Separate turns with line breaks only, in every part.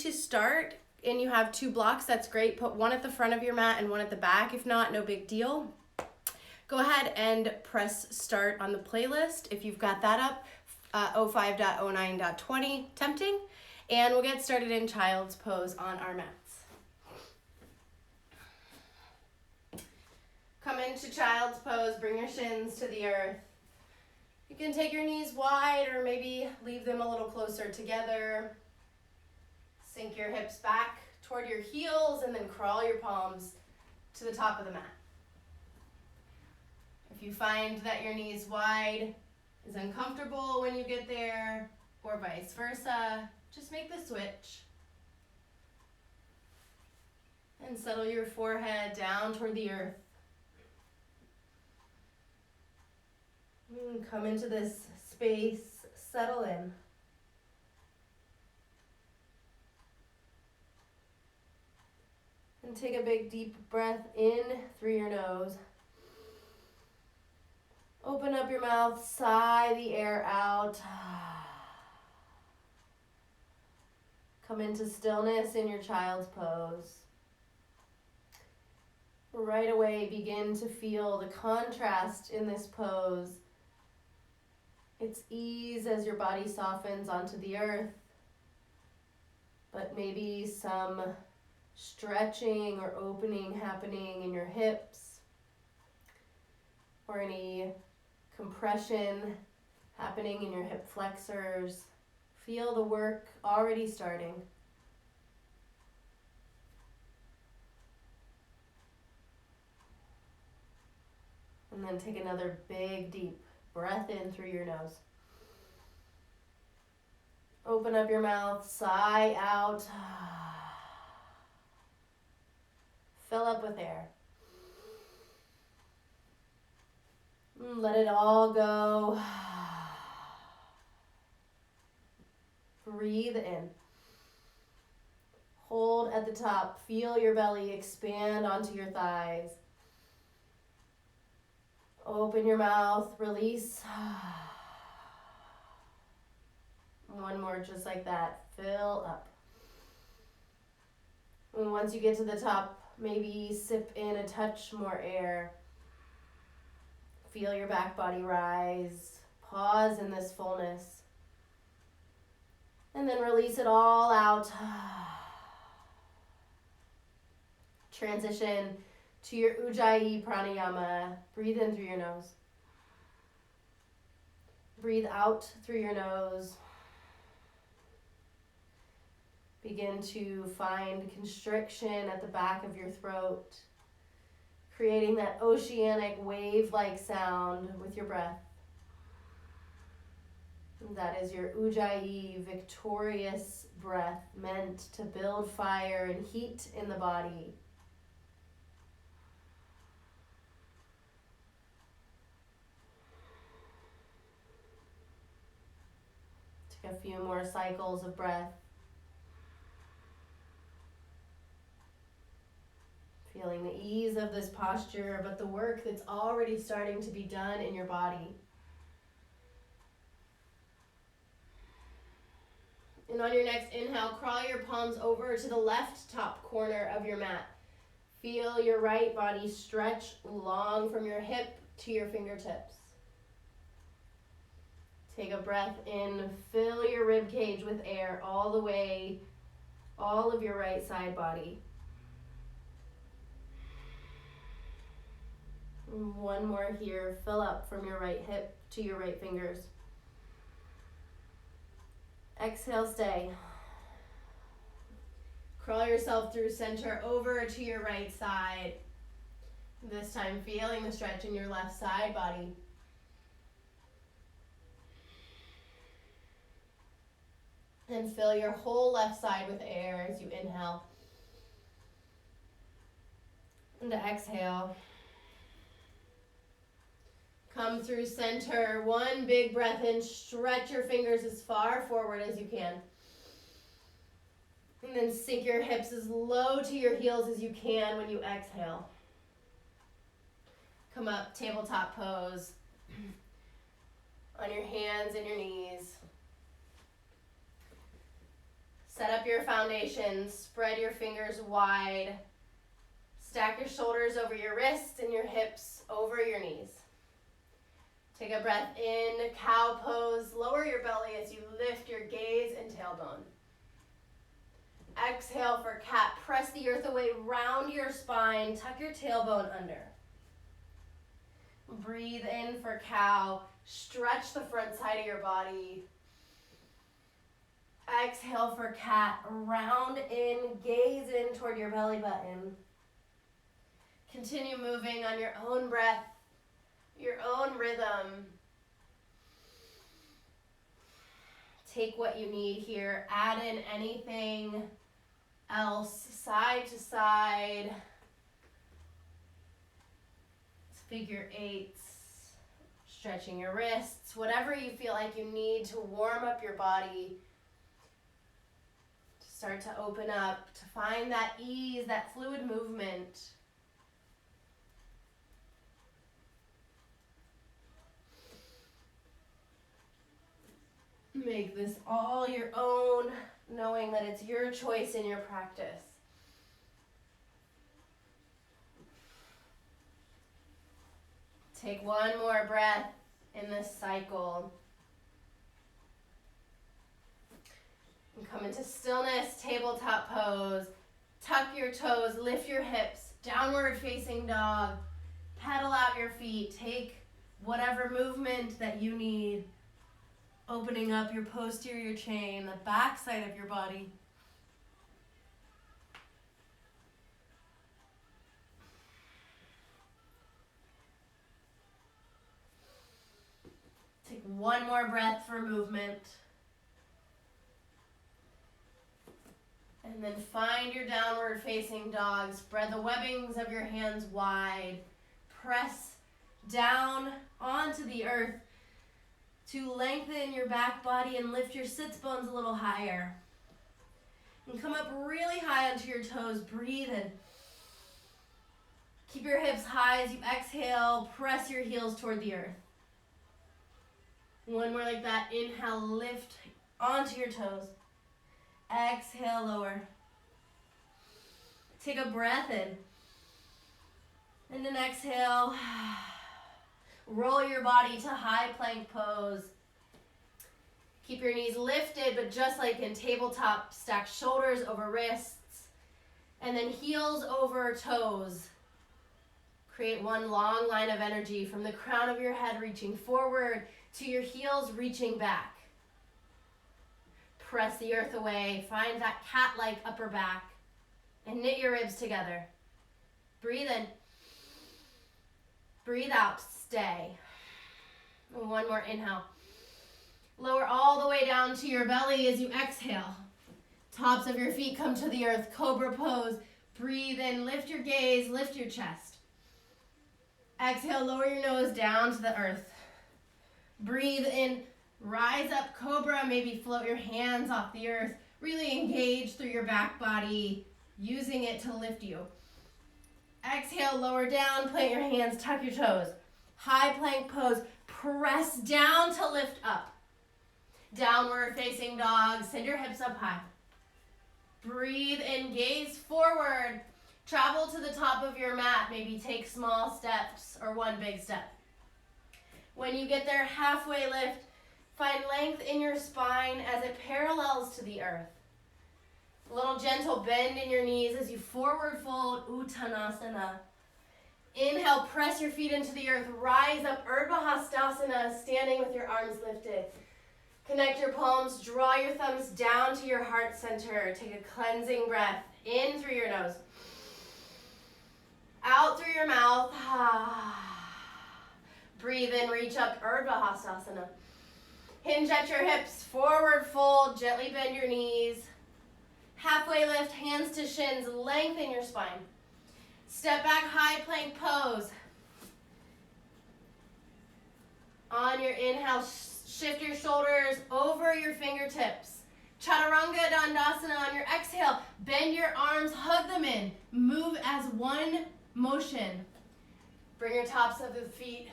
to start and you have 2 blocks, that's great. Put one at the front of your mat and one at the back. If not, no big deal. Go ahead and press start on the playlist if you've got that up, 05.09.20, tempting. And we'll get started in child's pose on our mats. Come into child's pose, bring your shins to the earth. You can take your knees wide or maybe leave them a little closer together. Sink your hips back toward your heels and then crawl your palms to the top of the mat. If you find that your knees wide is uncomfortable when you get there, or vice versa, just make the switch. And settle your forehead down toward the earth. Come into this space, settle in. And take a big deep breath in through your nose. Open up your mouth, sigh the air out. Come into stillness in your child's pose. Right away, begin to feel the contrast in this pose. Its ease as your body softens onto the earth, but maybe some stretching or opening happening in your hips, or any compression happening in your hip flexors. Feel the work already starting. And then take another big, deep breath in through your nose. Open up your mouth, sigh out. Fill up with air. Let it all go. Breathe in. Hold at the top. Feel your belly expand onto your thighs. Open your mouth, release. One more just like that. Fill up. And once you get to the top, maybe sip in a touch more air. Feel your back body rise. Pause in this fullness. And then release it all out. Transition to your Ujjayi pranayama. Breathe in through your nose. Breathe out through your nose. Begin to find constriction at the back of your throat, creating that oceanic wave-like sound with your breath. That is your Ujjayi victorious breath, meant to build fire and heat in the body. Take a few more cycles of breath. Feeling the ease of this posture, but the work that's already starting to be done in your body. And on your next inhale, crawl your palms over to the left top corner of your mat. Feel your right body stretch long from your hip to your fingertips. Take a breath in, fill your rib cage with air all the way, all of your right side body. And one more here, fill up from your right hip to your right fingers. Exhale, stay. Crawl yourself through center over to your right side. This time feeling the stretch in your left side body. And fill your whole left side with air as you inhale. And to exhale. Come through center, one big breath in, stretch your fingers as far forward as you can. And then sink your hips as low to your heels as you can when you exhale. Come up, tabletop pose, on your hands and your knees. Set up your foundation, spread your fingers wide. Stack your shoulders over your wrists and your hips over your knees. Take a breath in, cow pose. Lower your belly as you lift your gaze and tailbone. Exhale for cat. Press the earth away, round your spine, tuck your tailbone under. Breathe in for cow. Stretch the front side of your body. Exhale for cat. Round in, gaze in toward your belly button. Continue moving on your own breath, your own rhythm. Take what you need here. Add in anything else, side to side. Figure eights, stretching your wrists, whatever you feel like you need to warm up your body, to start to open up, to find that ease, that fluid movement. Make this all your own, knowing that it's your choice in your practice. Take one more breath in this cycle. And come into stillness, tabletop pose. Tuck your toes, lift your hips, downward facing dog. Pedal out your feet. Take whatever movement that you need. Opening up your posterior chain, the back side of your body. Take one more breath for movement. And then find your downward facing dog. Spread the webbings of your hands wide. Press down onto the earth to lengthen your back body and lift your sits bones a little higher. And come up really high onto your toes. Breathe in. Keep your hips high as you exhale. Press your heels toward the earth. One more like that. Inhale, lift onto your toes. Exhale, lower. Take a breath in. And then exhale. Roll your body to high plank pose. Keep your knees lifted, but just like in tabletop, stack shoulders over wrists. And then heels over toes. Create one long line of energy from the crown of your head reaching forward to your heels reaching back. Press the earth away. Find that cat-like upper back. And knit your ribs together. Breathe in. Breathe out. Stay. And one more inhale. Lower all the way down to your belly as you exhale. Tops of your feet come to the earth. Cobra pose. Breathe in. Lift your gaze. Lift your chest. Exhale. Lower your nose down to the earth. Breathe in. Rise up. Cobra. Maybe float your hands off the earth. Really engage through your back body, using it to lift you. Exhale. Lower down. Plant your hands. Tuck your toes. High plank pose. Press down to lift up. Downward facing dog. Send your hips up high. Breathe in. Gaze forward. Travel to the top of your mat. Maybe take small steps or one big step. When you get there, halfway lift. Find length in your spine as it parallels to the earth. A little gentle bend in your knees as you forward fold, Uttanasana. Inhale, press your feet into the earth. Rise up, Urdhva Hastasana, standing with your arms lifted. Connect your palms, draw your thumbs down to your heart center. Take a cleansing breath in through your nose. Out through your mouth. Breathe in, reach up, Urdhva Hastasana. Hinge at your hips, forward fold, gently bend your knees. Halfway lift, hands to shins, lengthen your spine. Step back, high plank pose. On your inhale, shift your shoulders over your fingertips. Chaturanga Dandasana on your exhale. Bend your arms, hug them in. Move as one motion. Bring your tops of the feet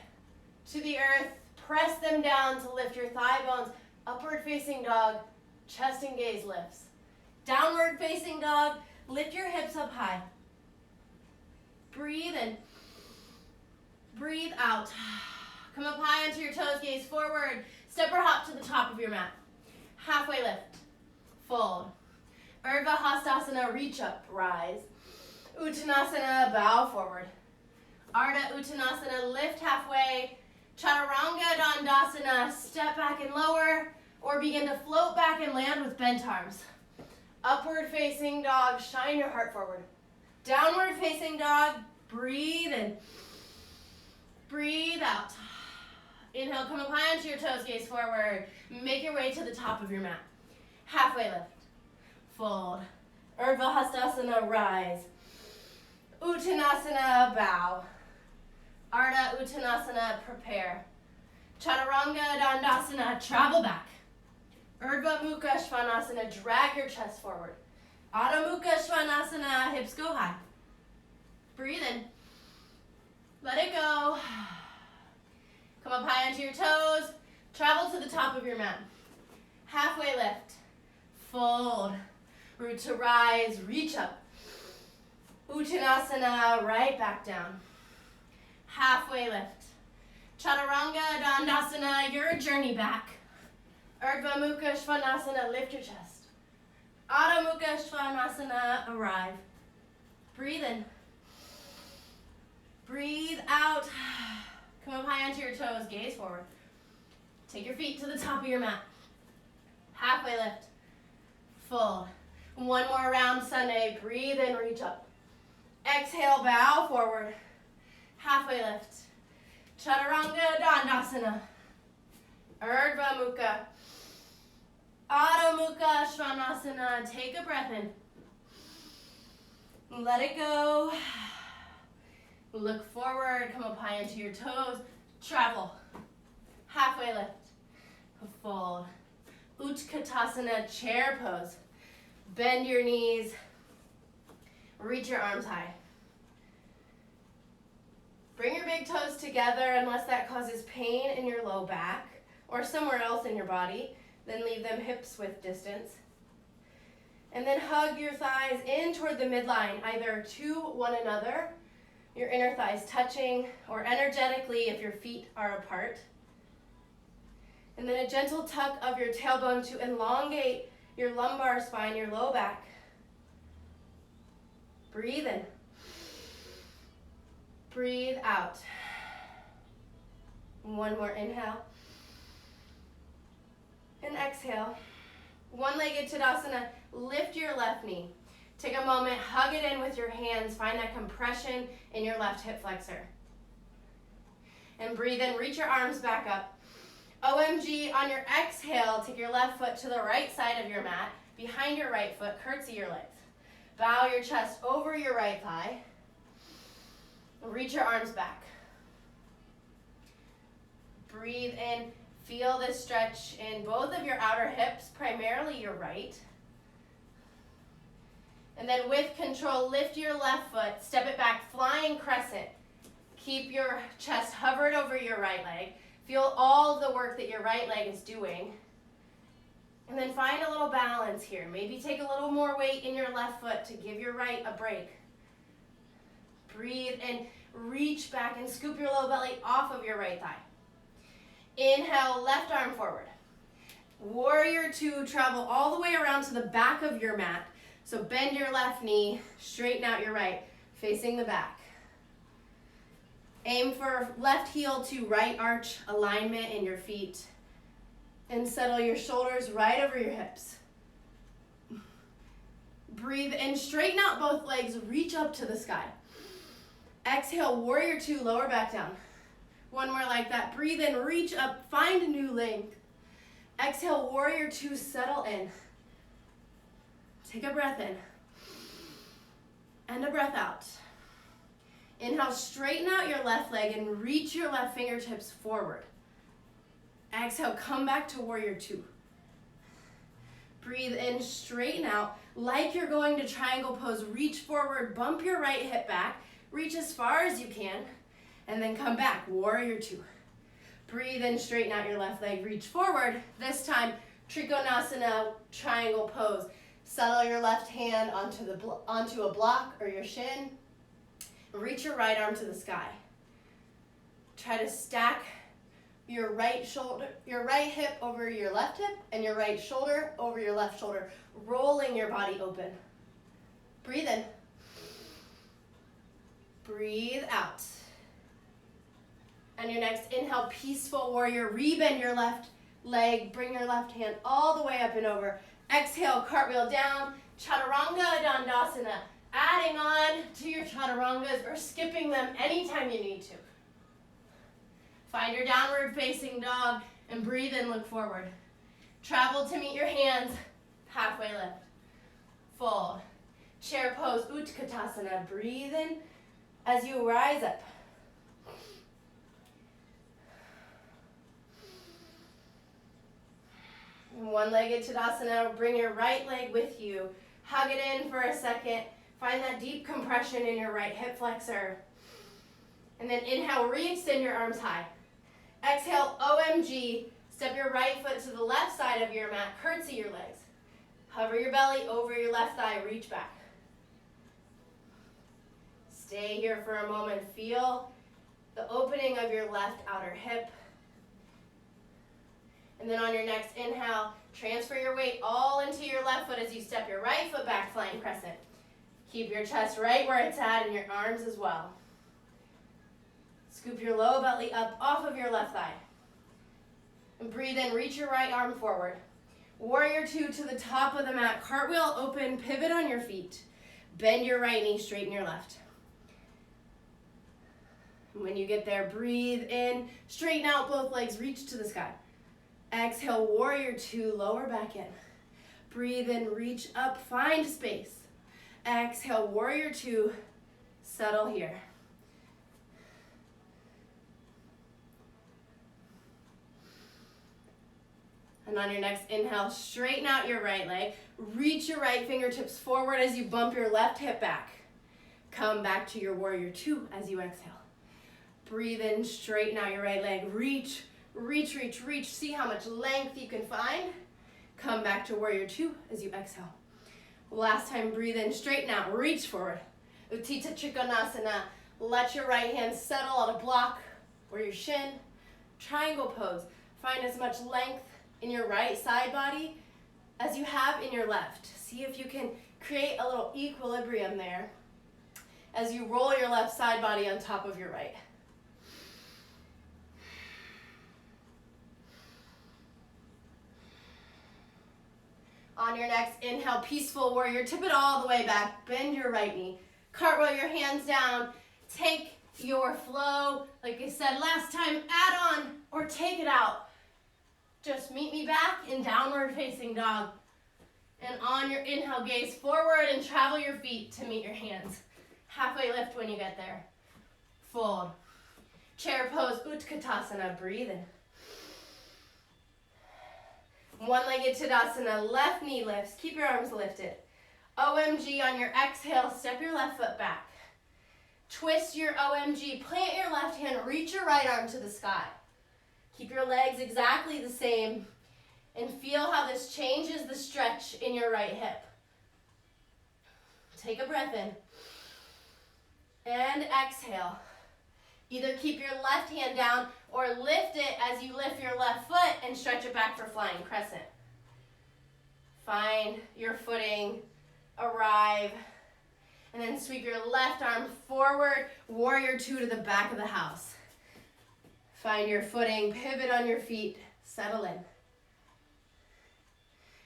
to the earth. Press them down to lift your thigh bones. Upward facing dog. Chest and gaze lifts. Downward facing dog. Lift your hips up high. Breathe in. Breathe out. Come up high onto your toes, gaze forward. Step or hop to the top of your mat. Halfway lift. Fold. Urdhva Hastasana, reach up, rise. Uttanasana, bow forward. Ardha Uttanasana, lift halfway. Chaturanga Dandasana, step back and lower, or begin to float back and land with bent arms. Upward facing dog, shine your heart forward. Downward facing dog, breathe in. Breathe out. Inhale, come up high onto your toes, gaze forward. Make your way to the top of your mat. Halfway lift. Fold. Urdhva Hastasana, rise. Uttanasana, bow. Ardha Uttanasana, prepare. Chaturanga Dandasana, travel back. Urdhva Mukha Svanasana, drag your chest forward. Adho Mukha Svanasana, hips go high. Breathe in. Let it go. Come up high onto your toes. Travel to the top of your mat. Halfway lift. Fold. Root to rise, reach up. Uttanasana, right back down. Halfway lift. Chaturanga Dandasana, your journey back. Urdhva Mukha Svanasana, lift your chest. Adho Mukha Svanasana, arrive. Breathe in. Breathe out. Come up high onto your toes, gaze forward. Take your feet to the top of your mat. Halfway lift. Fold. One more round, Sunday. Breathe in, reach up. Exhale, bow forward. Halfway lift. Chaturanga Dandasana. Urdhva Mukha. Adho Mukha Svanasana. Take a breath in. Let it go. Look forward. Come up high onto your toes. Travel. Halfway lift. Fold. Utkatasana, chair pose. Bend your knees. Reach your arms high. Bring your big toes together unless that causes pain in your low back or somewhere else in your body. Then leave them hips width distance. And then hug your thighs in toward the midline, either to one another, your inner thighs touching, or energetically if your feet are apart. And then a gentle tuck of your tailbone to elongate your lumbar spine, your low back. Breathe in. Breathe out. One more inhale. And exhale. One-legged Tadasana, lift your left knee. Take a moment, hug it in with your hands. Find that compression in your left hip flexor. And breathe in, reach your arms back up. OMG, on your exhale, take your left foot to the right side of your mat, behind your right foot, curtsy your legs. Bow your chest over your right thigh. Reach your arms back. Breathe in. Feel this stretch in both of your outer hips, primarily your right. And then with control, lift your left foot, step it back, flying crescent. Keep your chest hovered over your right leg. Feel all the work that your right leg is doing. And then find a little balance here. Maybe take a little more weight in your left foot to give your right a break. Breathe and reach back and scoop your low belly off of your right thigh. Inhale, left arm forward. Warrior two, travel all the way around to the back of your mat. So bend your left knee, straighten out your right, facing the back. Aim for left heel to right arch alignment in your feet. And settle your shoulders right over your hips. Breathe in, straighten out both legs, reach up to the sky. Exhale, warrior two, lower back down. One more like that. Breathe in, reach up, find a new length. Exhale, warrior two, settle in. Take a breath in. And a breath out. Inhale, straighten out your left leg and reach your left fingertips forward. Exhale, come back to warrior two. Breathe in, straighten out. Like you're going to triangle pose, reach forward, bump your right hip back, reach as far as you can, and then come back, warrior two. Breathe in, straighten out your left leg, reach forward. This time, Trikonasana, triangle pose. Settle your left hand onto a block or your shin. Reach your right arm to the sky. Try to stack your right hip over your left hip and your right shoulder over your left shoulder, rolling your body open. Breathe in. Breathe out. And your next inhale, peaceful warrior. Rebend your left leg. Bring your left hand all the way up and over. Exhale, cartwheel down. Chaturanga Dandasana. Adding on to your chaturangas or skipping them anytime you need to. Find your downward facing dog and breathe in, look forward. Travel to meet your hands, halfway lift. Fold. Chair pose, Utkatasana. Breathe in as you rise up. One-legged Tadasana, bring your right leg with you. Hug it in for a second. Find that deep compression in your right hip flexor. And then inhale, re-extend your arms high. Exhale, OMG. Step your right foot to the left side of your mat. Curtsy your legs. Hover your belly over your left thigh. Reach back. Stay here for a moment. Feel the opening of your left outer hip. And then on your next inhale, transfer your weight all into your left foot as you step your right foot back, flying crescent. Keep your chest right where it's at and your arms as well. Scoop your low belly up off of your left thigh. And breathe in, reach your right arm forward. Warrior two to the top of the mat. Cartwheel open, pivot on your feet. Bend your right knee, straighten your left. And when you get there, breathe in, straighten out both legs, reach to the sky. Exhale, warrior two, lower back in. Breathe in, reach up, find space. Exhale, warrior two, settle here. And on your next inhale, straighten out your right leg. Reach your right fingertips forward as you bump your left hip back. Come back to your warrior two as you exhale. Breathe in, straighten out your right leg. Reach, reach, reach, reach. See how much length you can find. Come back to warrior two as you exhale. Last time, breathe in, straighten out, reach forward. Utthita Trikonasana. Let your right hand settle on a block or your shin. Triangle pose. Find as much length in your right side body as you have in your left. See if you can create a little equilibrium there as you roll your left side body on top of your right. On your next inhale, peaceful warrior, tip it all the way back, bend your right knee, cartwheel your hands down, take your flow, like I said last time, add on or take it out. Just meet me back in downward facing dog. And on your inhale, gaze forward and travel your feet to meet your hands. Halfway lift when you get there. Fold. Chair pose, Utkatasana, breathe in. One-legged Tadasana, left knee lifts, keep your arms lifted. OMG on your exhale, step your left foot back. Twist your OMG, plant your left hand, reach your right arm to the sky. Keep your legs exactly the same and feel how this changes the stretch in your right hip. Take a breath in and exhale. Either keep your left hand down or lift it as you lift your left foot and stretch it back for flying crescent. Find your footing, arrive, and then sweep your left arm forward, warrior two to the back of the house. Find your footing, pivot on your feet, settle in.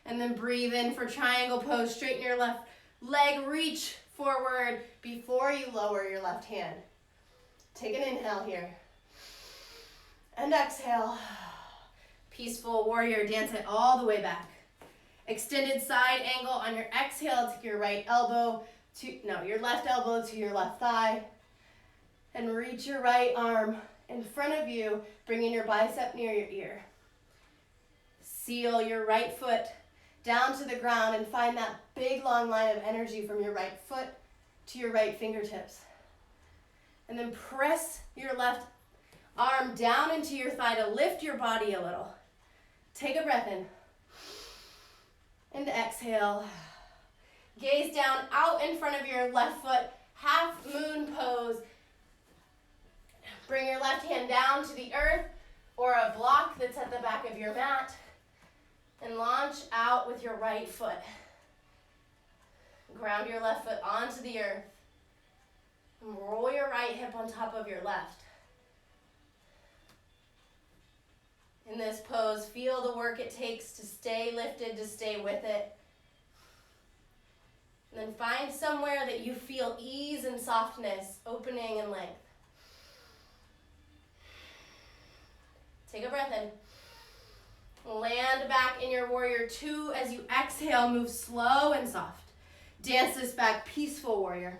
And then breathe in for triangle pose, straighten your left leg, reach forward before you lower your left hand. Take an inhale here. And exhale. Peaceful warrior, dance it all the way back. Extended side angle on your exhale, take your your left elbow to your left thigh. And reach your right arm in front of you, bringing your bicep near your ear. Seal your right foot down to the ground and find that big long line of energy from your right foot to your right fingertips. And then press your left arm down into your thigh to lift your body a little. Take a breath in. And exhale. Gaze down out in front of your left foot, half moon pose. Bring your left hand down to the earth or a block that's at the back of your mat and launch out with your right foot. Ground your left foot onto the earth and roll your right hip on top of your left. In this pose, feel the work it takes to stay lifted, to stay with it. And then find somewhere that you feel ease and softness, opening and length. Take a breath in. Land back in your warrior two. As you exhale, move slow and soft. Dance this back, peaceful warrior.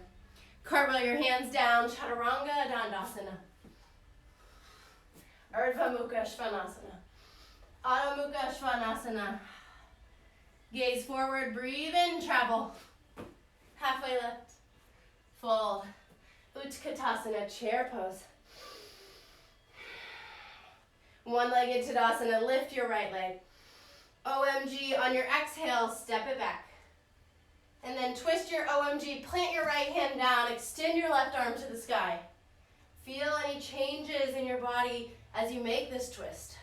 Cartwheel your hands down, chaturanga dandasana. Urdhva Mukha Svanasana. Adho Mukha Svanasana. Gaze forward, breathe in, travel. Halfway lift. Fold. Utkatasana, chair pose. One-legged Tadasana, lift your right leg. OMG, on your exhale, step it back. And then twist your OMG, plant your right hand down, extend your left arm to the sky. Feel any changes in your body as you make this twist.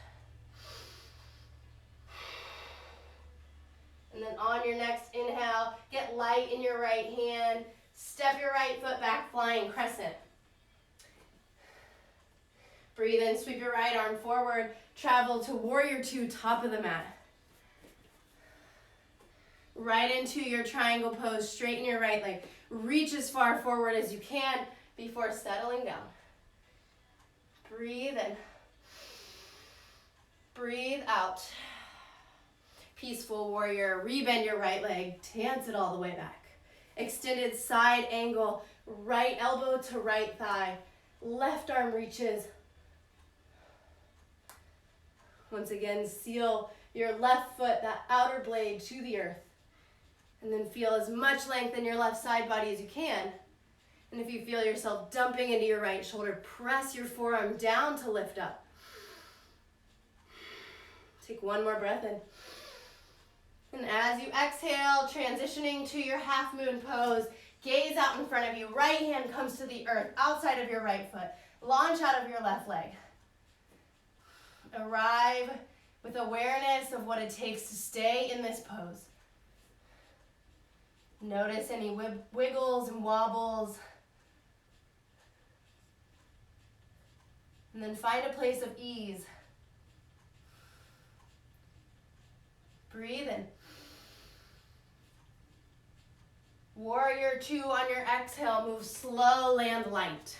And then on your next inhale, get light in your right hand, step your right foot back, flying crescent. Breathe in, sweep your right arm forward, travel to warrior two, top of the mat. Right into your triangle pose, straighten your right leg. Reach as far forward as you can before settling down. Breathe in. Breathe out. Peaceful warrior, rebend your right leg, dance it all the way back. Extended side angle, right elbow to right thigh, left arm reaches. Once again, seal your left foot, that outer blade, to the earth. And then feel as much length in your left side body as you can. And if you feel yourself dumping into your right shoulder, press your forearm down to lift up. Take one more breath in. And as you exhale, transitioning to your half moon pose, gaze out in front of you. Right hand comes to the earth, outside of your right foot. Launch out of your left leg. Arrive with awareness of what it takes to stay in this pose. Notice any wiggles and wobbles. And then find a place of ease. Breathe in. Warrior two on your exhale, move slow, land light.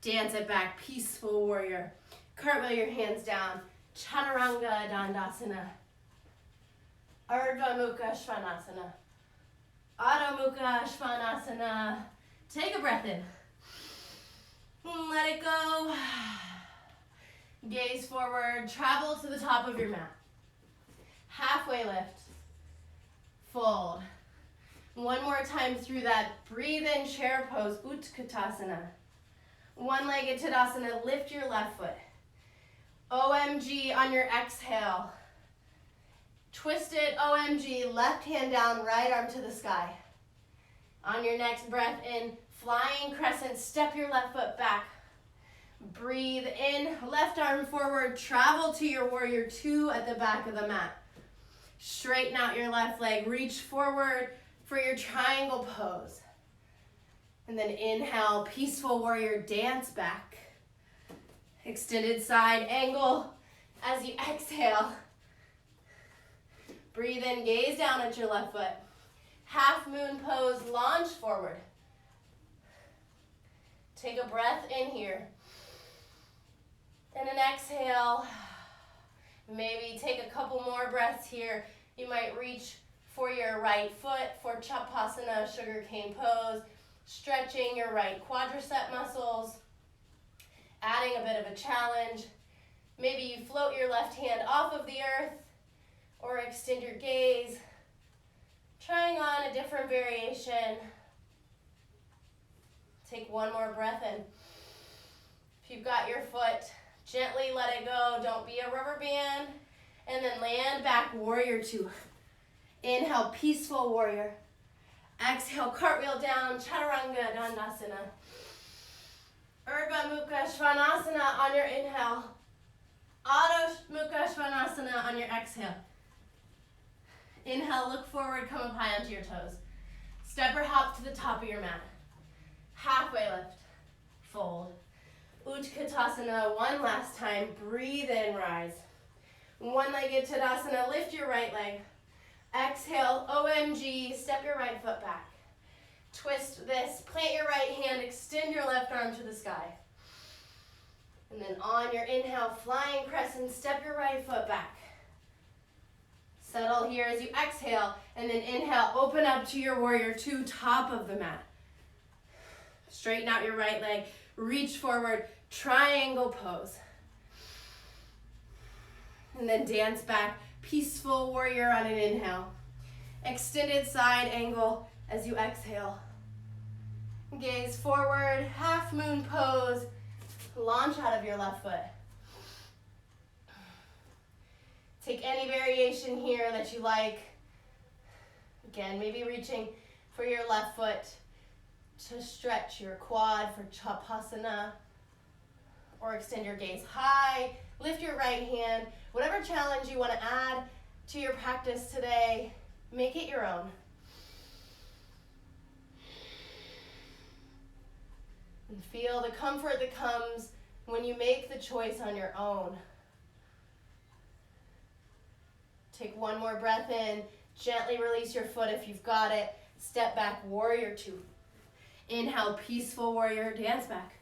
Dance it back, peaceful warrior. Cartwheel your hands down, chaturanga dandasana. Urdhva Mukha Svanasana. Adho Mukha Svanasana. Take a breath in. Let it go. Gaze forward, travel to the top of your mat. Halfway lift. Fold. One more time through that. Breathe in, chair pose, Utkatasana. One-legged Tadasana, lift your left foot. OMG on your exhale. Twisted OMG, left hand down, right arm to the sky. On your next breath in, flying crescent, step your left foot back. Breathe in, left arm forward, travel to your warrior two at the back of the mat. Straighten out your left leg, reach forward for your triangle pose. And then inhale, peaceful warrior, dance back. Extended side angle as you exhale. Breathe in, gaze down at your left foot. Half moon pose, launch forward. Take a breath in here. And an exhale. Maybe take a couple more breaths here. You might reach for your right foot for Chapasana, sugar cane pose, stretching your right quadricep muscles, adding a bit of a challenge. Maybe you float your left hand off of the earth or extend your gaze, trying on a different variation. Take one more breath in. If you've got your foot, gently let it go. Don't be a rubber band. And then land back, warrior two. Inhale, peaceful warrior. Exhale, cartwheel down, Chaturanga Dandasana. Urdhva Mukha Svanasana on your inhale. Adho Mukha Svanasana on your exhale. Inhale, look forward, come up high onto your toes. Step or hop to the top of your mat. Halfway lift, fold. Utkatasana, one last time. Breathe in, rise. One-legged Tadasana, lift your right leg. Exhale, OMG, step your right foot back. Twist this, plant your right hand, extend your left arm to the sky. And then on your inhale, flying crescent, step your right foot back. Settle here as you exhale, and then inhale, open up to your warrior two, top of the mat. Straighten out your right leg, reach forward, triangle pose. And then dance back, peaceful warrior on an inhale. Extended side angle as you exhale. Gaze forward, half moon pose, launch out of your left foot. Take any variation here that you like. Again, maybe reaching for your left foot to stretch your quad for Chapasana, or extend your gaze high, lift your right hand. Whatever challenge you want to add to your practice today, make it your own. And feel the comfort that comes when you make the choice on your own. Take one more breath in, gently release your foot if you've got it. Step back, warrior two. Inhale, peaceful warrior, dance back.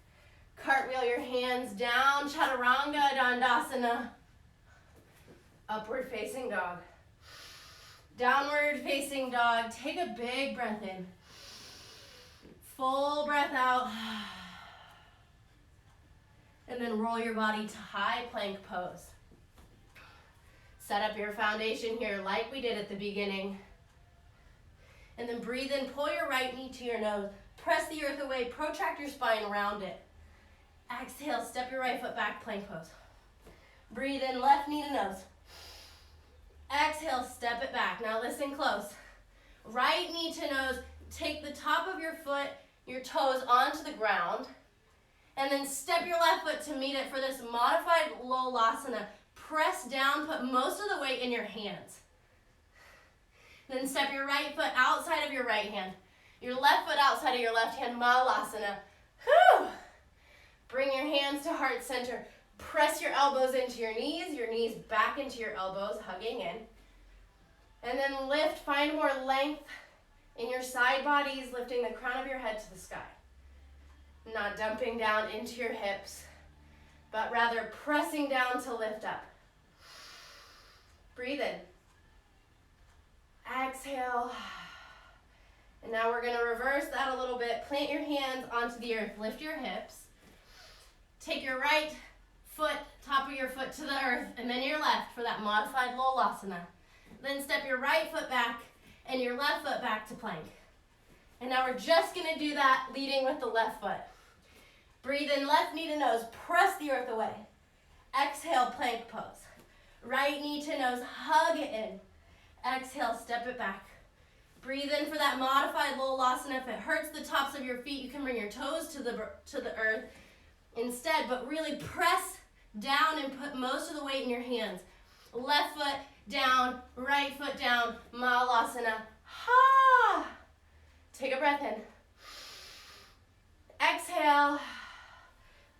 Cartwheel your hands down, Chaturanga Dandasana. Upward facing dog. Downward facing dog, take a big breath in. Full breath out. And then roll your body to high plank pose. Set up your foundation here like we did at the beginning. And then breathe in, pull your right knee to your nose. Press the earth away, protract your spine, round it. Exhale, step your right foot back, plank pose. Breathe in, left knee to nose. Exhale, step it back. Now listen close. Right knee to nose, take the top of your foot, your toes onto the ground, and then step your left foot to meet it for this modified Lolasana. Press down, put most of the weight in your hands. Then step your right foot outside of your right hand. Your left foot outside of your left hand, Malasana. Whew! Bring your hands to heart center. Press your elbows into your knees back into your elbows, hugging in. And then lift, find more length in your side bodies, lifting the crown of your head to the sky. Not dumping down into your hips, but rather pressing down to lift up. Breathe in. Exhale. And now we're going to reverse that a little bit. Plant your hands onto the earth. Lift your hips. Take your right foot, top of your foot to the earth, and then your left for that modified Lolasana. Then step your right foot back and your left foot back to plank. And now we're just going to do that leading with the left foot. Breathe in, left knee to nose. Press the earth away. Exhale, plank pose. Right knee to nose, hug it in. Exhale, step it back. Breathe in for that modified Lolasana. If it hurts the tops of your feet, you can bring your toes to the earth instead, but really press down and put most of the weight in your hands. Left foot down, right foot down, Malasana. Ha! Take a breath in. Exhale.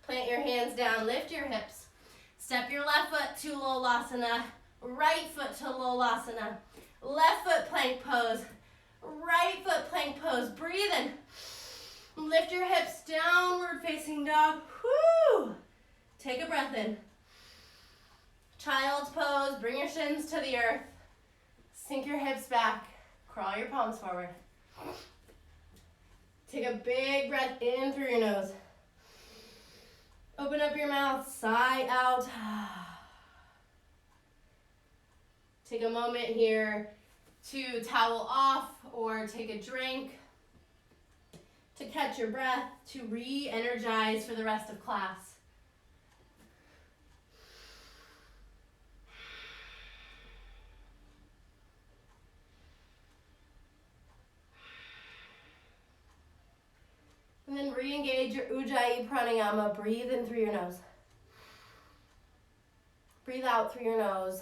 Plant your hands down, lift your hips. Step your left foot to Lolasana, right foot to Lolasana. Left foot plank pose, right foot plank pose. Breathe in. Lift your hips, downward facing dog. Whoo! Take a breath in. Child's pose, bring your shins to the earth. Sink your hips back, crawl your palms forward. Take a big breath in through your nose. Open up your mouth, sigh out. Take a moment here to towel off or take a drink, to catch your breath, to re-energize for the rest of class. And then re-engage your Ujjayi Pranayama. Breathe in through your nose. Breathe out through your nose.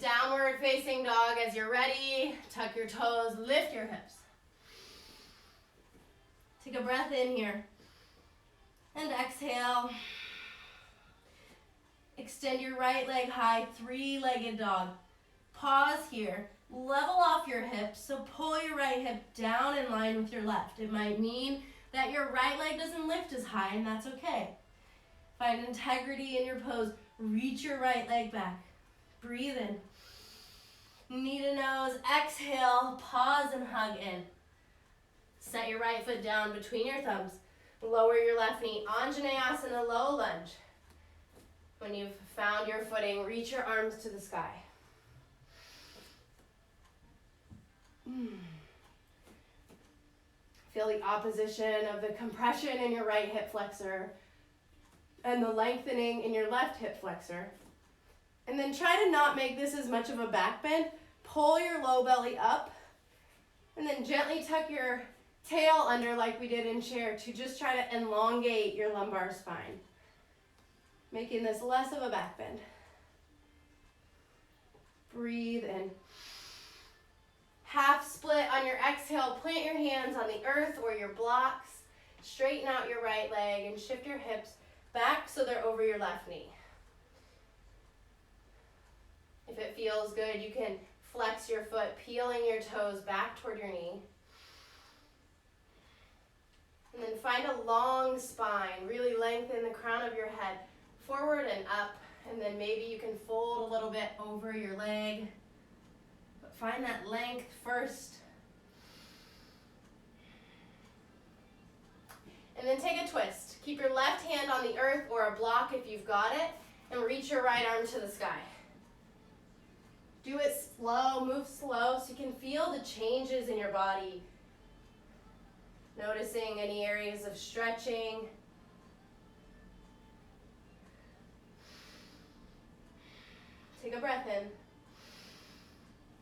Downward facing dog. As you're ready, tuck your toes, lift your hips. Take a breath in here. And exhale. Extend your right leg high, three-legged dog. Pause here. Level off your hips, so pull your right hip down in line with your left. It might mean that your right leg doesn't lift as high, and that's okay. Find integrity in your pose. Reach your right leg back. Breathe in. Knee to nose. Exhale. Pause and hug in. Set your right foot down between your thumbs. Lower your left knee. Anjaneyasana, low lunge. When you've found your footing, reach your arms to the sky. Feel the opposition of the compression in your right hip flexor and the lengthening in your left hip flexor. And then try to not make this as much of a back bend. Pull your low belly up and then gently tuck your tail under like we did in chair to just try to elongate your lumbar spine, making this less of a back bend. Breathe in. Half split on your exhale. Plant your hands on the earth or your blocks. Straighten out your right leg and shift your hips back so they're over your left knee. If it feels good, you can flex your foot, peeling your toes back toward your knee. And then find a long spine. Really lengthen the crown of your head forward and up. And then maybe you can fold a little bit over your leg. But find that length first. And then take a twist. Keep your left hand on the earth or a block if you've got it. And reach your right arm to the sky. Do it slow, move slow so you can feel the changes in your body. Noticing any areas of stretching. Take a breath in.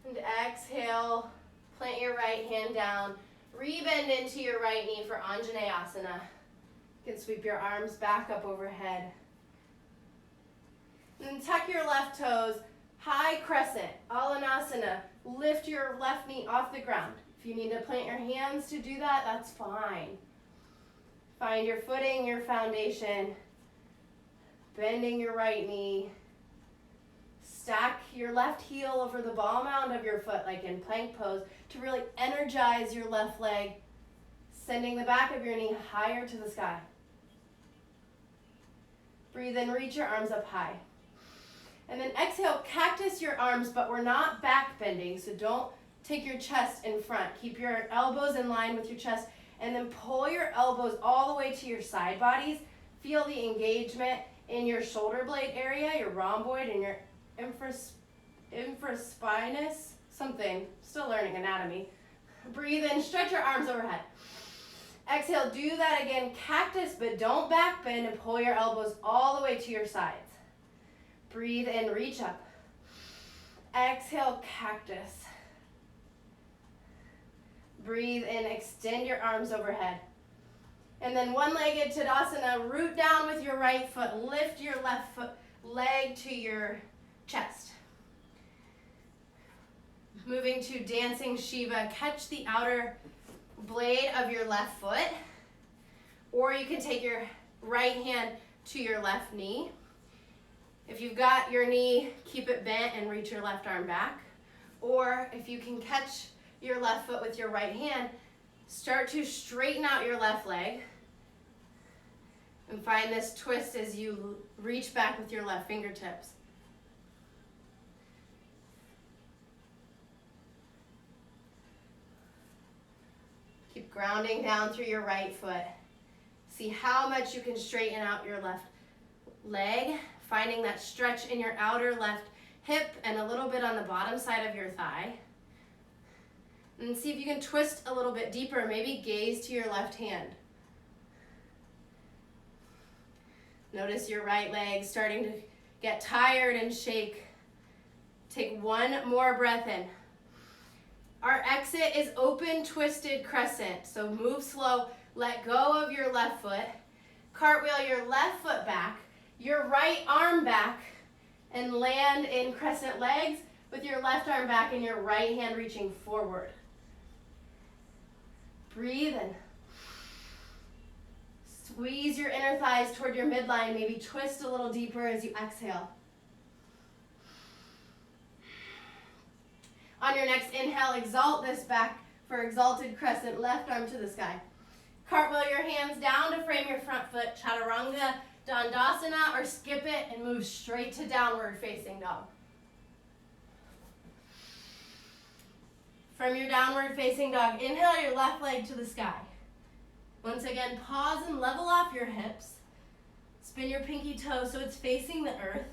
And exhale, plant your right hand down. Rebend into your right knee for Anjaneyasana. You can sweep your arms back up overhead. And then tuck your left toes. High crescent, Alanasana. Lift your left knee off the ground. If you need to plant your hands to do that, that's fine. Find your footing, your foundation. Bending your right knee. Stack your left heel over the ball mound of your foot like in plank pose to really energize your left leg, sending the back of your knee higher to the sky. Breathe in, reach your arms up high. And then exhale, cactus your arms, but we're not back bending, so don't take your chest in front. Keep your elbows in line with your chest, and then pull your elbows all the way to your side bodies. Feel the engagement in your shoulder blade area, your rhomboid, and your infraspinous, something. Still learning anatomy. Breathe in, stretch your arms overhead. Exhale, do that again, cactus, but don't back bend, and pull your elbows all the way to your sides. Breathe in, reach up. Exhale, cactus. Breathe in, extend your arms overhead. And then one-legged Tadasana, root down with your right foot, lift your left foot leg to your chest. Moving to dancing Shiva, catch the outer blade of your left foot, or you can take your right hand to your left knee. If you've got your knee, keep it bent and reach your left arm back. Or if you can catch your left foot with your right hand, start to straighten out your left leg. And find this twist as you reach back with your left fingertips. Keep grounding down through your right foot. See how much you can straighten out your left leg. Finding that stretch in your outer left hip and a little bit on the bottom side of your thigh. And see if you can twist a little bit deeper, maybe gaze to your left hand. Notice your right leg starting to get tired and shake Take one more breath in. Our exit is open, twisted crescent. So move slow, let go of your left foot. Cartwheel your left foot back, your right arm back, and land in crescent legs with your left arm back and your right hand reaching forward. Breathe in. Squeeze your inner thighs toward your midline. Maybe twist a little deeper as you exhale. On your next inhale, exalt this back for exalted crescent, left arm to the sky. Cartwheel your hands down to frame your front foot, chaturanga, dandasana, or skip it and move straight to downward facing dog. From your downward facing dog, inhale your left leg to the sky. Once again, pause and level off your hips. Spin your pinky toe so it's facing the earth.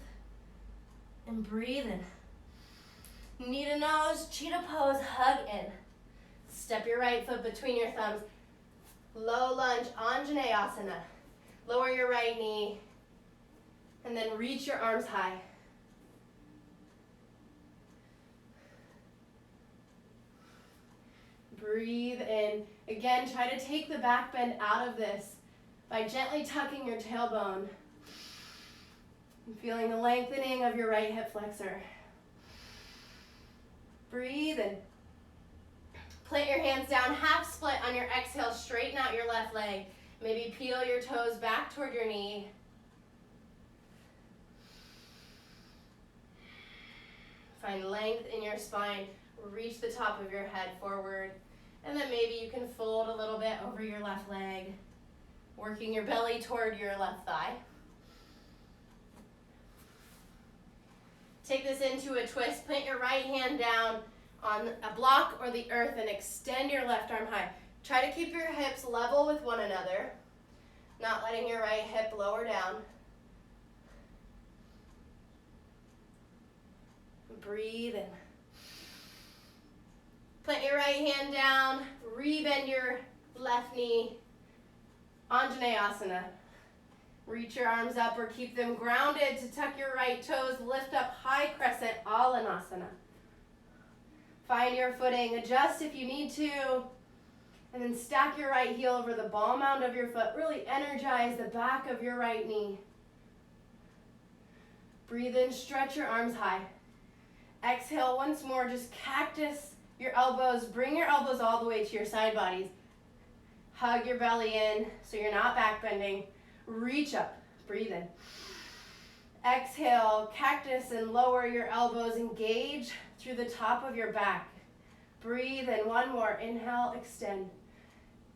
And breathe in. Knee to nose, cheetah pose, hug in. Step your right foot between your thumbs. Low lunge, Anjaneyasana. Lower your right knee. And then reach your arms high. Breathe in. Again, try to take the back bend out of this by gently tucking your tailbone and feeling the lengthening of your right hip flexor. Breathe in. Plant your hands down, half split on your exhale, straighten out your left leg. Maybe peel your toes back toward your knee. Find length in your spine. Reach the top of your head forward. And then maybe you can fold a little bit over your left leg, working your belly toward your left thigh. Take this into a twist. Plant your right hand down on a block or the earth and extend your left arm high. Try to keep your hips level with one another, not letting your right hip lower down. Breathe in. Plant your right hand down, rebend your left knee, Anjaneyasana. Reach your arms up or keep them grounded to tuck your right toes, lift up high crescent, Alanasana. Find your footing, adjust if you need to, and then stack your right heel over the ball mound of your foot. Really energize the back of your right knee. Breathe in, stretch your arms high. Exhale once more, just cactus your elbows, bring your elbows all the way to your side bodies. Hug your belly in so you're not back bending. Reach up, breathe in. Exhale, cactus and lower your elbows, engage through the top of your back. Breathe in, one more, inhale, extend.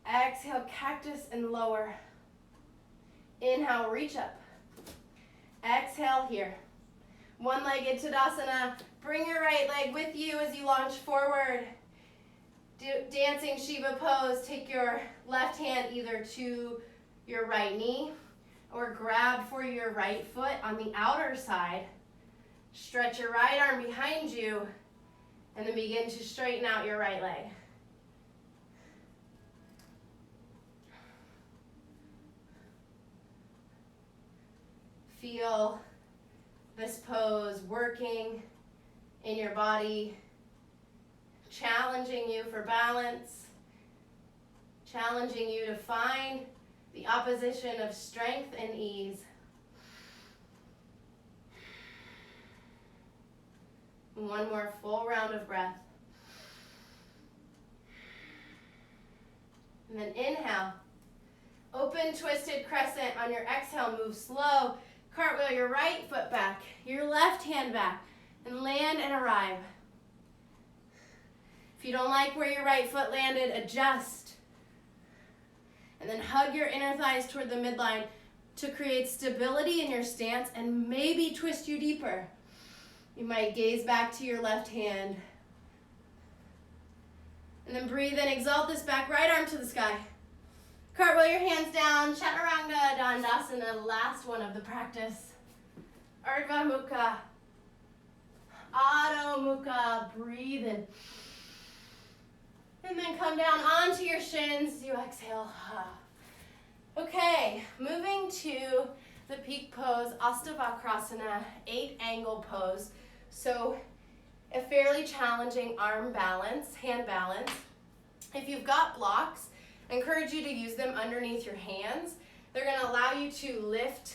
Exhale, cactus and lower. Inhale, reach up. Exhale here. One-legged Tadasana. Bring your right leg with you as you launch forward. Dancing Shiva pose. Take your left hand either to your right knee or grab for your right foot on the outer side. Stretch your right arm behind you and then begin to straighten out your right leg. Feel this pose working in your body, challenging you for balance, challenging you to find the opposition of strength and ease. One more full round of breath. And then inhale. Open twisted crescent. On your exhale, move slow. Cartwheel your right foot back, your left hand back, and land and arrive. If you don't like where your right foot landed, adjust. And then hug your inner thighs toward the midline to create stability in your stance and maybe twist you deeper. You might gaze back to your left hand. And then breathe in, exalt this back right arm to the sky. Cartwheel your hands down, Chaturanga Dandasana, last one of the practice. Ardha Mukha, Adho Mukha, breathe in. And then come down onto your shins, you exhale. Okay, moving to the peak pose, Astavakrasana, 8-angle pose. So a fairly challenging arm balance, hand balance. If you've got blocks, I encourage you to use them underneath your hands. They're going to allow you to lift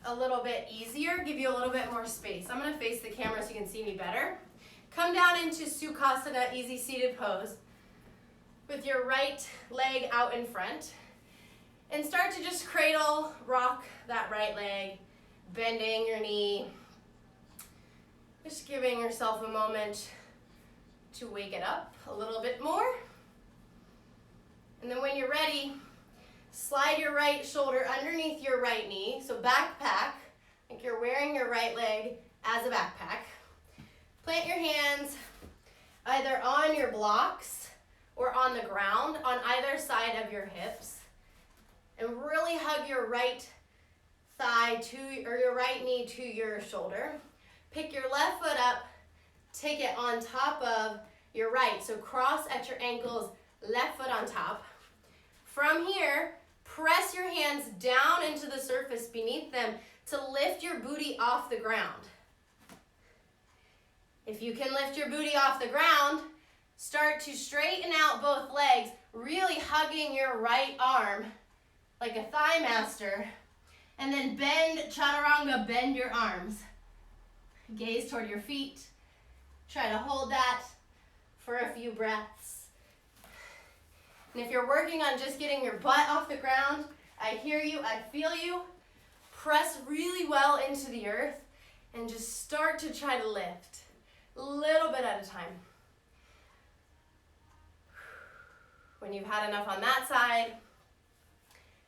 a little bit easier, give you a little bit more space. I'm going to face the camera so you can see me better. Come down into Sukhasana, easy seated pose, with your right leg out in front. And start to just cradle, rock that right leg, bending your knee. Just giving yourself a moment to wake it up a little bit more. And then when you're ready, slide your right shoulder underneath your right knee. So backpack, like you're wearing your right leg as a backpack. Plant your hands either on your blocks or on the ground on either side of your hips. And really hug your right thigh or your right knee to your shoulder. Pick your left foot up, take it on top of your right. So cross at your ankles, left foot on top. From here, press your hands down into the surface beneath them to lift your booty off the ground. If you can lift your booty off the ground, start to straighten out both legs, really hugging your right arm like a thigh master. And then bend, chaturanga, bend your arms. Gaze toward your feet. Try to hold that for a few breaths. And if you're working on just getting your butt off the ground, I hear you, I feel you. Press really well into the earth and just start to try to lift a little bit at a time. When you've had enough on that side,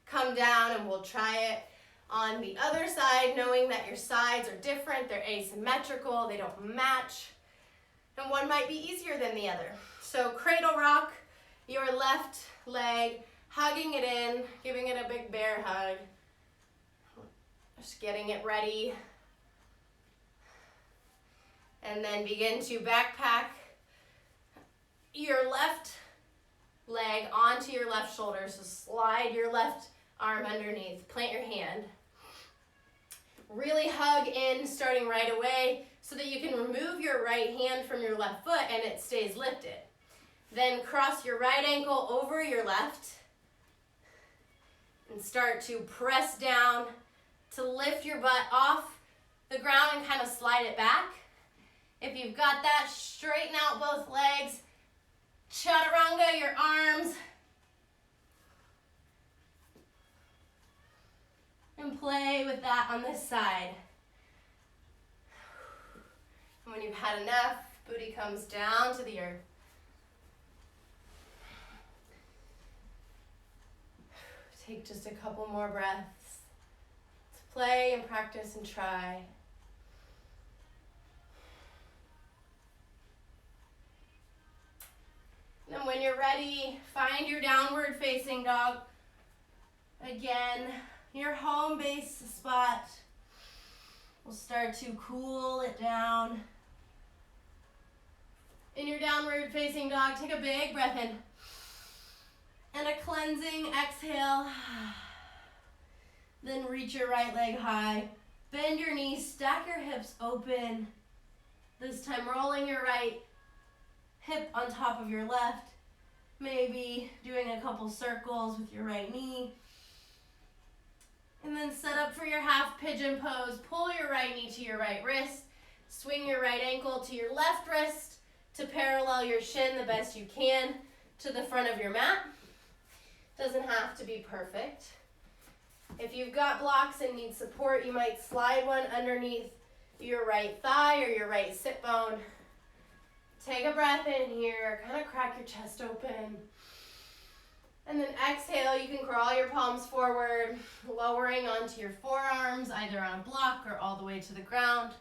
come down and we'll try it on the other side, knowing that your sides are different, they're asymmetrical, they don't match, and one might be easier than the other. So cradle rock your left leg, hugging it in, giving it a big bear hug, just getting it ready. And then begin to backpack your left leg onto your left shoulder. So slide your left arm underneath, plant your hand. Really hug in starting right away so that you can remove your right hand from your left foot and it stays lifted. Then cross your right ankle over your left and start to press down to lift your butt off the ground and kind of slide it back. If you've got that, straighten out both legs, chaturanga your arms, and play with that on this side. And when you've had enough, booty comes down to the earth. Take just a couple more breaths to play and practice and try. And then when you're ready, find your downward facing dog. Again, your home base spot. We'll start to cool it down. In your downward facing dog, take a big breath in. And a cleansing exhale. Then reach your right leg high. Bend your knees, stack your hips open. This time rolling your right hip on top of your left. Maybe doing a couple circles with your right knee. And then set up for your half pigeon pose. Pull your right knee to your right wrist. Swing your right ankle to your left wrist to parallel your shin the best you can to the front of your mat. Doesn't have to be perfect. If you've got blocks and need support, you might slide one underneath your right thigh or your right sit bone. Take a breath in here, kind of crack your chest open. And then exhale, you can crawl your palms forward, lowering onto your forearms, either on a block or all the way to the ground.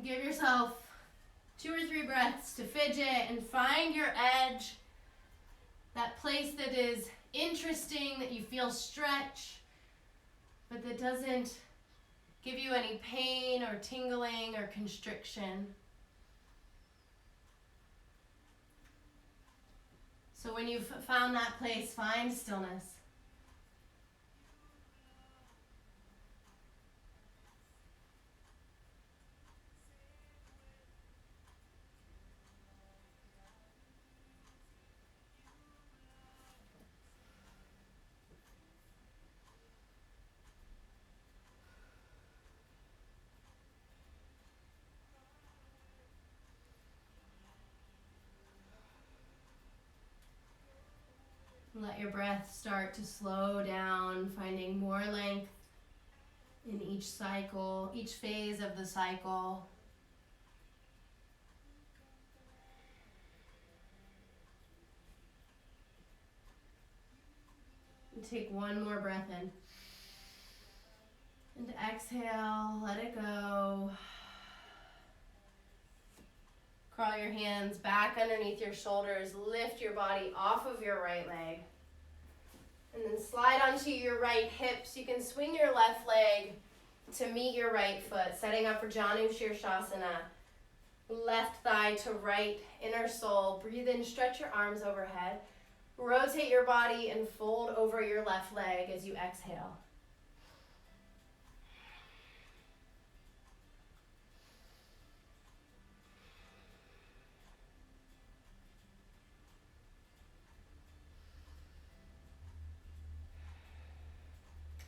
Give yourself 2 or 3 breaths to fidget and find your edge, that place that is interesting, that you feel stretch, but that doesn't give you any pain or tingling or constriction. So when you've found that place, find stillness. Let your breath start to slow down, finding more length in each cycle, each phase of the cycle. And take one more breath in. And exhale, let it go. Crawl your hands back underneath your shoulders. Lift your body off of your right leg. And then slide onto your right hips. You can swing your left leg to meet your right foot, setting up for Janu Shirshasana. Left thigh to right, inner sole. Breathe in, stretch your arms overhead. Rotate your body and fold over your left leg as you exhale.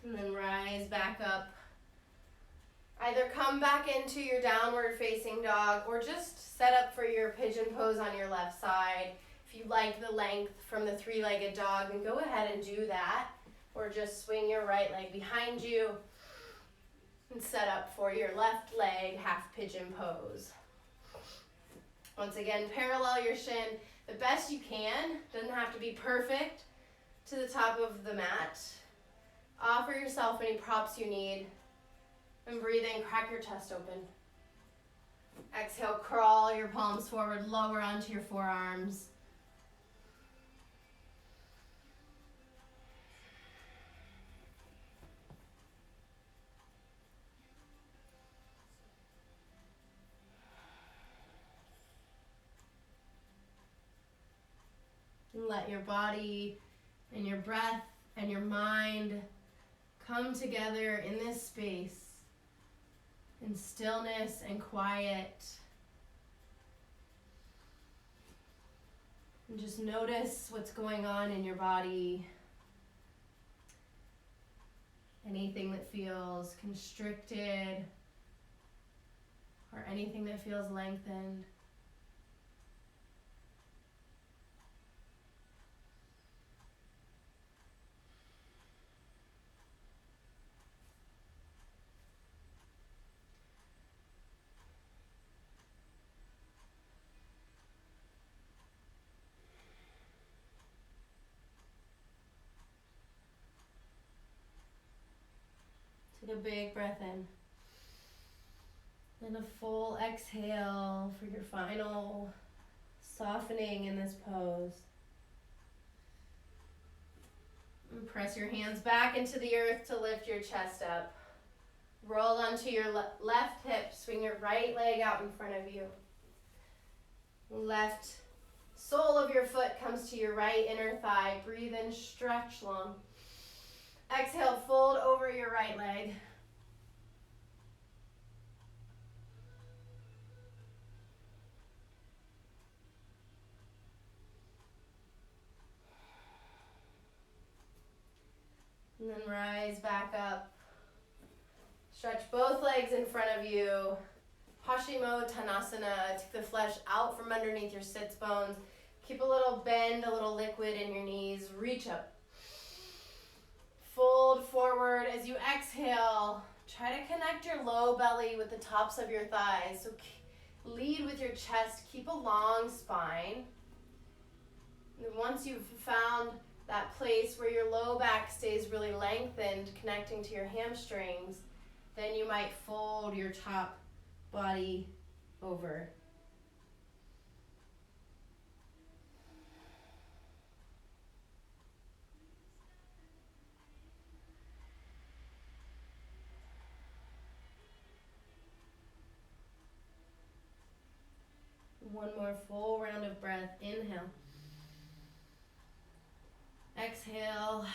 And then rise back up. Either come back into your downward facing dog or just set up for your pigeon pose on your left side. If you like the length from the three-legged dog, then go ahead and do that. Or just swing your right leg behind you and set up for your left leg half pigeon pose. Once again, parallel your shin the best you can. Doesn't have to be perfect to the top of the mat. Offer yourself any props you need. And breathe in, crack your chest open. Exhale, crawl your palms forward, lower onto your forearms. And let your body and your breath and your mind come together in this space, in stillness and quiet. And just notice what's going on in your body. Anything that feels constricted or anything that feels lengthened. Take a big breath in. And a full exhale for your final softening in this pose. And press your hands back into the earth to lift your chest up. Roll onto your left hip. Swing your right leg out in front of you. Left sole of your foot comes to your right inner thigh. Breathe in, stretch long. Exhale, fold over your right leg. And then rise back up. Stretch both legs in front of you. Paschimottanasana. Take the flesh out from underneath your sits bones. Keep a little bend, a little liquid in your knees. Reach up. Fold forward as you exhale. Try to connect your low belly with the tops of your thighs. So lead with your chest. Keep a long spine. And once you've found that place where your low back stays really lengthened, connecting to your hamstrings, then you might fold your top body over. One more full round of breath. Inhale. Exhale.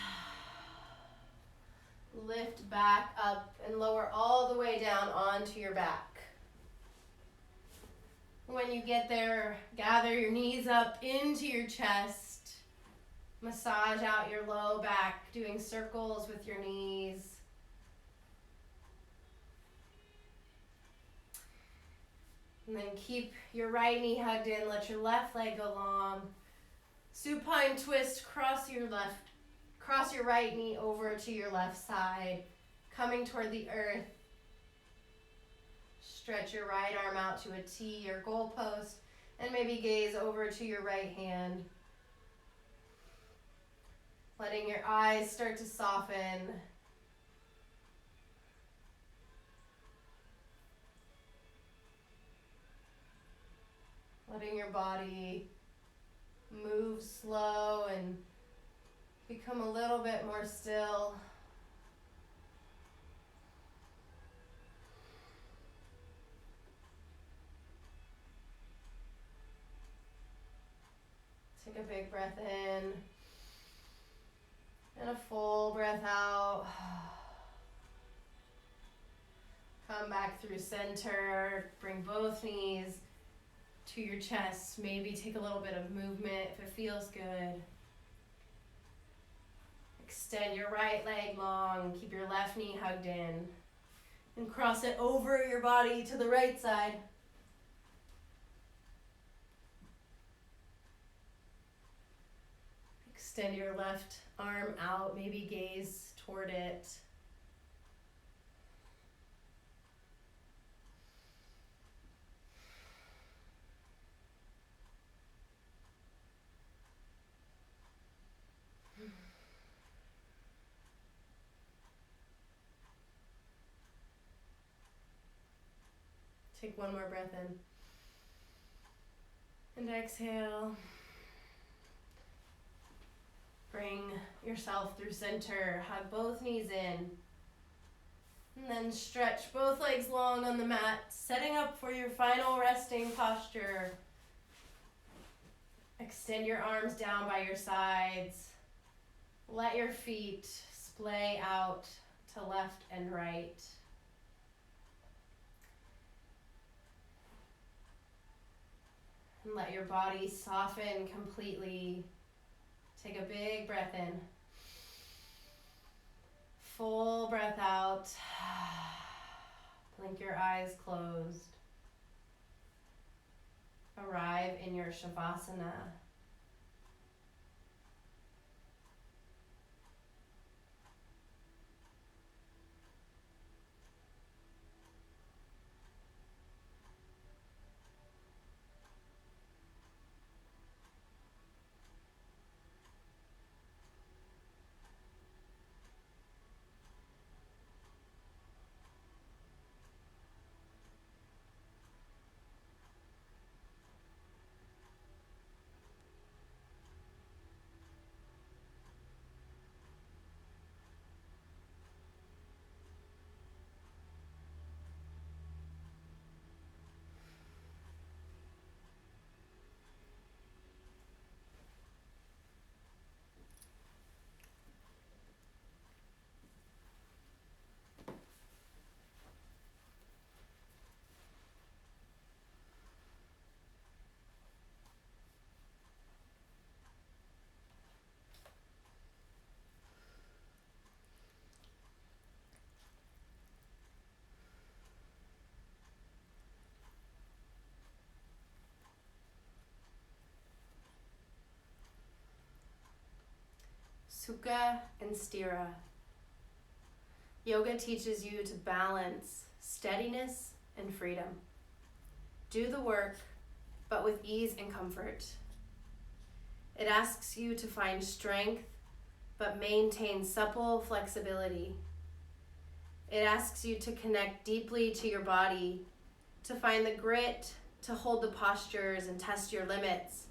Lift back up and lower all the way down onto your back. When you get there, gather your knees up into your chest. Massage out your low back, doing circles with your knees. And then keep your right knee hugged in. Let your left leg go long. Supine twist, cross your right knee over to your left side, coming toward the earth. Stretch your right arm out to a T or goalpost, and maybe gaze over to your right hand. Letting your eyes start to soften. Letting your body move slow and become a little bit more still. Take a big breath in and a full breath out. Come back through center. Bring both knees to your chest. Maybe take a little bit of movement if it feels good. Extend your right leg long. Keep your left knee hugged in. And cross it over your body to the right side. Extend your left arm out. Maybe gaze toward it. Take one more breath in. And exhale. Bring yourself through center. Hug both knees in. And then stretch both legs long on the mat, setting up for your final resting posture. Extend your arms down by your sides. Let your feet splay out to left and right. And let your body soften completely. Take a big breath in. Full breath out. Blink your eyes closed. Arrive in your Shavasana. Sukha and Sthira. Yoga teaches you to balance steadiness and freedom. Do the work, but with ease and comfort. It asks you to find strength, but maintain supple flexibility. It asks you to connect deeply to your body, to find the grit, to hold the postures and test your limits,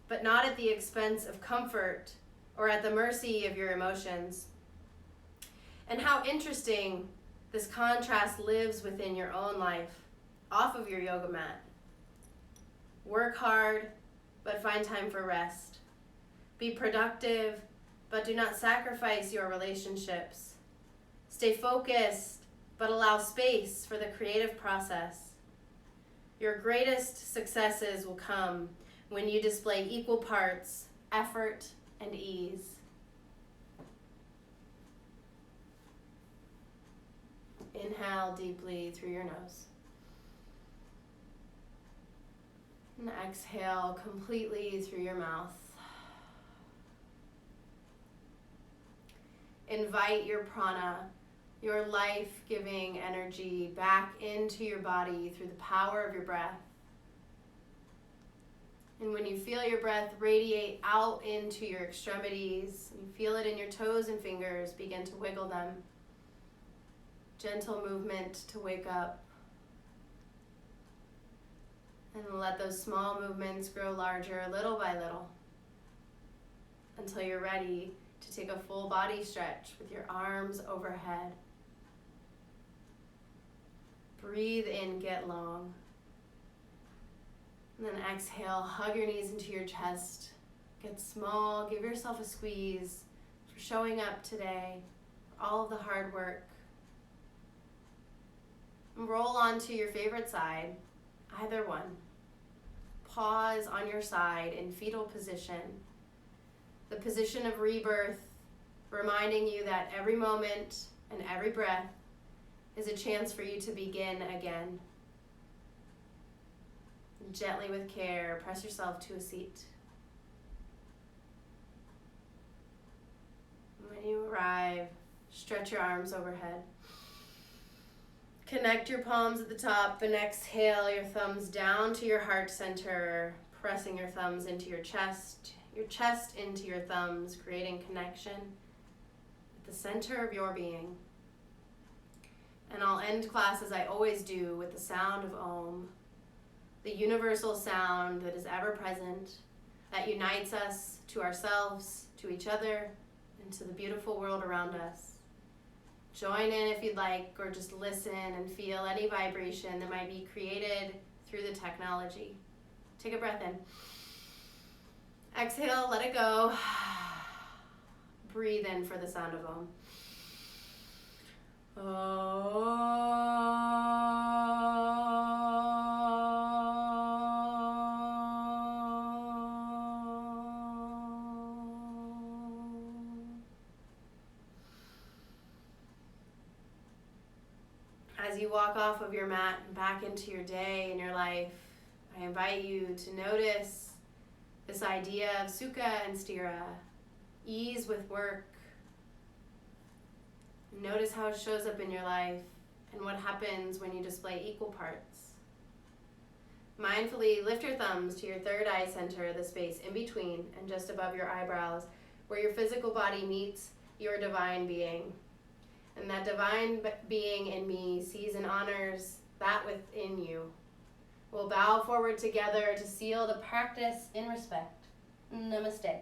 but not at the expense of comfort or at the mercy of your emotions. And how interesting this contrast lives within your own life, off of your yoga mat. Work hard, but find time for rest. Be productive, but do not sacrifice your relationships. Stay focused, but allow space for the creative process. Your greatest successes will come when you display equal parts, effort and ease. Inhale deeply through your nose. And exhale completely through your mouth. invite your prana, your life-giving energy back into your body through the power of your breath. And when you feel your breath radiate out into your extremities, you feel it in your toes and fingers, begin to wiggle them. Gentle movement to wake up. And let those small movements grow larger little by little until you're ready to take a full body stretch with your arms overhead. Breathe in, get long. And then exhale, hug your knees into your chest. Get small, give yourself a squeeze for showing up today, for all of the hard work. And roll onto your favorite side, either one. Pause on your side in fetal position, the position of rebirth, reminding you that every moment and every breath is a chance for you to begin again. Gently with care, press yourself to a seat. When you arrive, stretch your arms overhead. Connect your palms at the top and exhale your thumbs down to your heart center, pressing your thumbs into your chest into your thumbs, creating connection at the center of your being. And I'll end class as I always do with the sound of Om, the universal sound that is ever present, that unites us to ourselves, to each other, and to the beautiful world around us. Join in if you'd like, or just listen and feel any vibration that might be created through the technology. Take a breath in. Exhale, let it go. Breathe in for the sound of Om. As you walk off of your mat and back into your day and your life, I invite you to notice this idea of sukha and sthira, ease with work. Notice how it shows up in your life and what happens when you display equal parts. Mindfully lift your thumbs to your third eye center, the space in between and just above your eyebrows, where your physical body meets your divine being. And that divine being in me sees and honors that within you. We'll bow forward together to seal the practice in respect. Namaste.